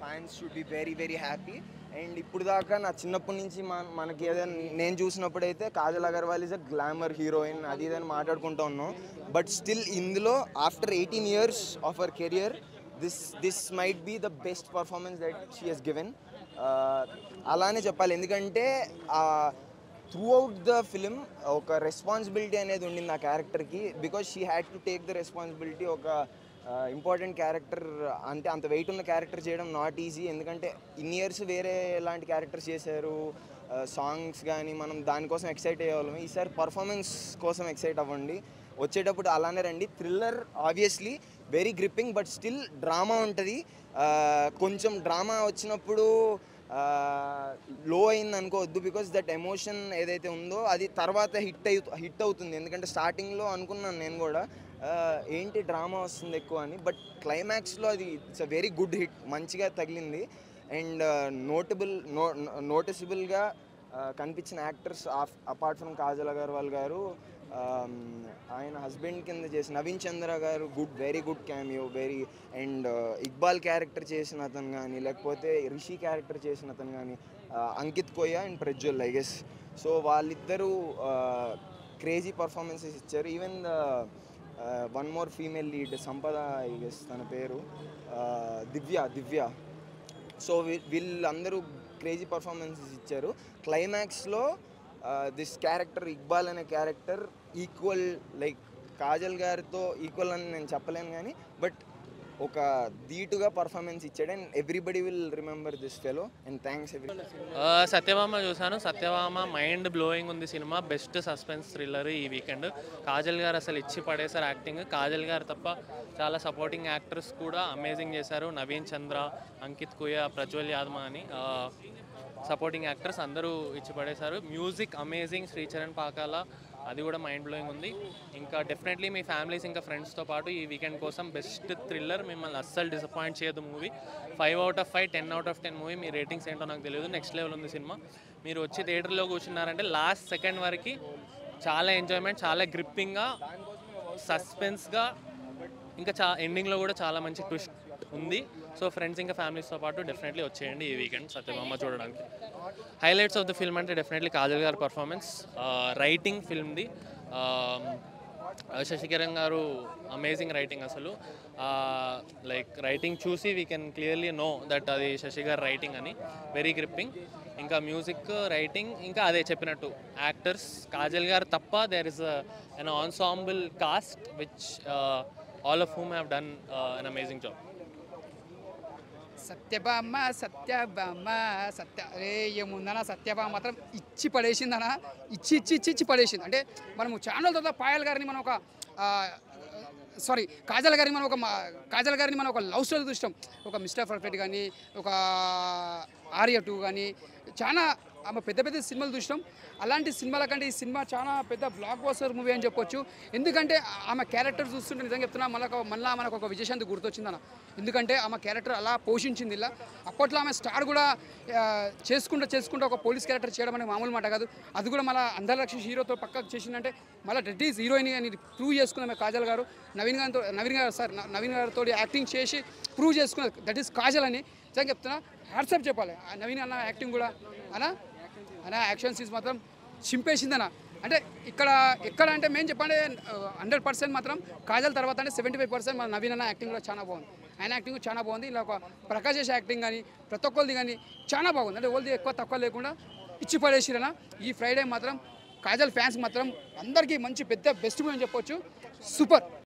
Fans should be very very happy. And ఇప్పుడు దాకా నా చిన్నప్పటి నుంచి మనకి ఏదైనా నేను చూసినప్పుడైతే Kajal Aggarwal is a glamour heroine అది ఇదని మాట్లాడుకుంటూ ఉన్నాం. బట్ స్టిల్ ఇందులో after 18 years of our career this might be the best performance that she has given. అలానే చెప్పాలి, ఎందుకంటే త్రూ అవుట్ ద ఫిలిం ఒక రెస్పాన్సిబిలిటీ అనేది ఉండింది ఆ క్యారెక్టర్కి. Because she had to take the responsibility. ఒక ఇంపార్టెంట్ క్యారెక్టర్ అంటే అంత వెయిట్ ఉన్న క్యారెక్టర్ చేయడం నాట్ ఈజీ. ఎందుకంటే ఇన్ని ఇయర్స్ వేరే ఎలాంటి క్యారెక్టర్స్ చేశారు, సాంగ్స్ కానీ మనం దానికోసం ఎక్సైట్ అయ్యేవాళ్ళం. ఈసారి పర్ఫార్మెన్స్ కోసం ఎక్సైట్ అవ్వండి. వచ్చేటప్పుడు అలానే రండి. Thriller obviously very gripping, but still drama ఉంటుంది. కొంచెం డ్రామా వచ్చినప్పుడు లో అయింది అనుకోవద్దు. బికాస్ దట్ ఎమోషన్ ఏదైతే ఉందో అది తర్వాత హిట్ అవుతుంది. ఎందుకంటే స్టార్టింగ్లో అనుకున్నాను నేను కూడా ఏంటి డ్రామా వస్తుంది ఎక్కువ అని, బట్ క్లైమాక్స్లో అది it's a very good hit, మంచిగా తగిలింది. అండ్ నోటిసబుల్గా కనిపించిన actors apart from Kajal Aggarwal garu, ఆయన హస్బెండ్ కింద చేసిన Naveen Chandra garu very good cameo and Iqbal character చేసిన అతను కానీ, లేకపోతే రిషి క్యారెక్టర్ చేసిన అతను కానీ, Ankit Koya and Prajwal I guess. So వాళ్ళిద్దరూ క్రేజీ పర్ఫార్మెన్సెస్ ఇచ్చారు. Even one more female lead Sampada I guess తన పేరు, దివ్య. సో వీళ్ళందరూ క్రేజీ పర్ఫార్మెన్సెస్ ఇచ్చారు. క్లైమాక్స్లో దిస్ క్యారెక్టర్ ఇక్బాల్ అనే క్యారెక్టర్ ఈక్వల్ లైక్ కాజల్ గారితో ఈక్వల్ అని నేను చెప్పలేను కానీ, బట్ ఒక ధీటుగా పర్ఫార్మెన్స్ ఇచ్చాడు. And everybody will remember this fellow. And thanks Satyabhama చూశాను. సత్యభామ మైండ్ బ్లోయింగ్ ఉంది సినిమా. బెస్ట్ సస్పెన్స్ థ్రిల్లర్ ఈ వీకెండ్. కాజల్ గారు అసలు ఇచ్చి పడేశారు యాక్టింగ్. కాజల్ గారు తప్ప చాలా సపోర్టింగ్ యాక్టర్స్ కూడా అమేజింగ్ చేశారు. నవీన్ చంద్ర, అంకిత్ కుయ, ప్రజ్వల్ యాదవ్ అని సపోర్టింగ్ యాక్టర్స్ అందరూ ఇచ్చి పడేశారు. Music amazing. శ్రీచరణ్ పాకాల అది కూడా మైండ్ బ్లోయింగ్ ఉంది. ఇంకా డెఫినెట్లీ మీ ఫ్యామిలీస్ ఇంకా ఫ్రెండ్స్తో పాటు ఈ వీకెండ్ కోసం బెస్ట్ థ్రిల్లర్. మిమ్మల్ని అస్సలు డిసప్పాయింట్ చేయదు movie. 5 out of 5, 10 out of 10 movie. Me ratings ఏంటో నాకు తెలియదు. నెక్స్ట్ లెవెల్ ఉంది సినిమా. మీరు వచ్చి థియేటర్లో కూర్చున్నారంటే లాస్ట్ సెకండ్ వరకు చాలా ఎంజాయ్మెంట్, చాలా గ్రిప్పింగ్గా, సస్పెన్స్గా, ఇంకా ఎండింగ్లో కూడా చాలా మంచి ట్విస్ట్ ఉంది. సో ఫ్రెండ్స్ ఇంకా ఫ్యామిలీస్తో పాటు డెఫినెట్లీ వచ్చేయండి ఈ వీకెండ్ సత్యభామ చూడడానికి. హైలైట్స్ ఆఫ్ ద ఫిల్మ్ అంటే డెఫినెట్లీ కాజల్ గారి పర్ఫార్మెన్స్, రైటింగ్ ఫిల్మ్ది. శశికిరణ్ గారు అమేజింగ్ రైటింగ్ అసలు. లైక్ రైటింగ్ చూసి we can clearly know that అది శశి గారి రైటింగ్ అని. Very gripping. ఇంకా మ్యూజిక్, రైటింగ్, ఇంకా అదే చెప్పినట్టు యాక్టర్స్ కాజల్ గారు తప్ప there is an ensemble cast which all of whom have done an amazing job. Satyabhama అరే ఏముందనా, సత్యభామ మాత్రం ఇచ్చి పడేసిందనా. ఇచ్చి పడేసింది. అంటే మనము ఛానల్ తర్వాత పాయల్ గారిని మనం ఒక కాజల్ గారిని మనం ఒక లవ్ స్టోరీ చూస్తాం. ఒక మిస్టర్ పర్ఫెక్ట్ కానీ, ఒక ఆర్య 2 కానీ, చాలా ఆమె పెద్ద సినిమాలు చూసినాం. అలాంటి సినిమాల కంటే ఈ సినిమా చాలా పెద్ద బ్లాక్ బస్టర్ మూవీ అని చెప్పొచ్చు. ఎందుకంటే ఆమె క్యారెక్టర్ చూస్తుంటే నిజంగా చెప్తున్నా మళ్ళీ మనకు ఒక విజయశాంతి గుర్తొచ్చిందన్న. ఎందుకంటే ఆమె క్యారెక్టర్ అలా పోషించింది. ఇలా అప్పట్లో ఆమె స్టార్ కూడా చేసుకుంటూ ఒక పోలీస్ క్యారెక్టర్ చేయడం అనేది మామూలు మాట కాదు. అది కూడా మళ్ళీ అందరలక్ష్మి హీరోతో పక్కకు చేసిందంటే మళ్ళీ దట్ ఈజ్ హీరోయిన్ అని ప్రూవ్ చేసుకున్నామే కాజల్ గారు. నవీన్ గారితో యాక్టింగ్ చేసి ప్రూవ్ చేసుకున్నది దట్ ఈస్ కాజల్ అని నిజంగా చెప్తున్నా. హ్యాట్సాప్ చెప్పాలి నవీన్ అన్న యాక్టింగ్ కూడా. అన్న యాక్షన్ సీన్స్ మాత్రం చింపేసిందన్న. అంటే ఎక్కడ అంటే మేము చెప్పండి 100% మాత్రం కాజల్ తర్వాత అంటే 75% మన నవీన్ అన్న యాక్టింగ్ కూడా చాలా బాగుంది. ఆయన యాక్టింగ్ చాలా బాగుంది. ఇలా ఒక ప్రకాష్ చేసే యాక్టింగ్ కానీ ప్రతి ఒక్కరిది కానీ చాలా బాగుంది. అంటే వాళ్ళది ఎక్కువ తక్కువ లేకుండా ఇచ్చి పడేసిరన్న. ఈ ఫ్రైడే మాత్రం కాజల్ ఫ్యాన్స్ మాత్రం అందరికీ మంచి బెస్ట్ మూవీ అని చెప్పొచ్చు. సూపర్.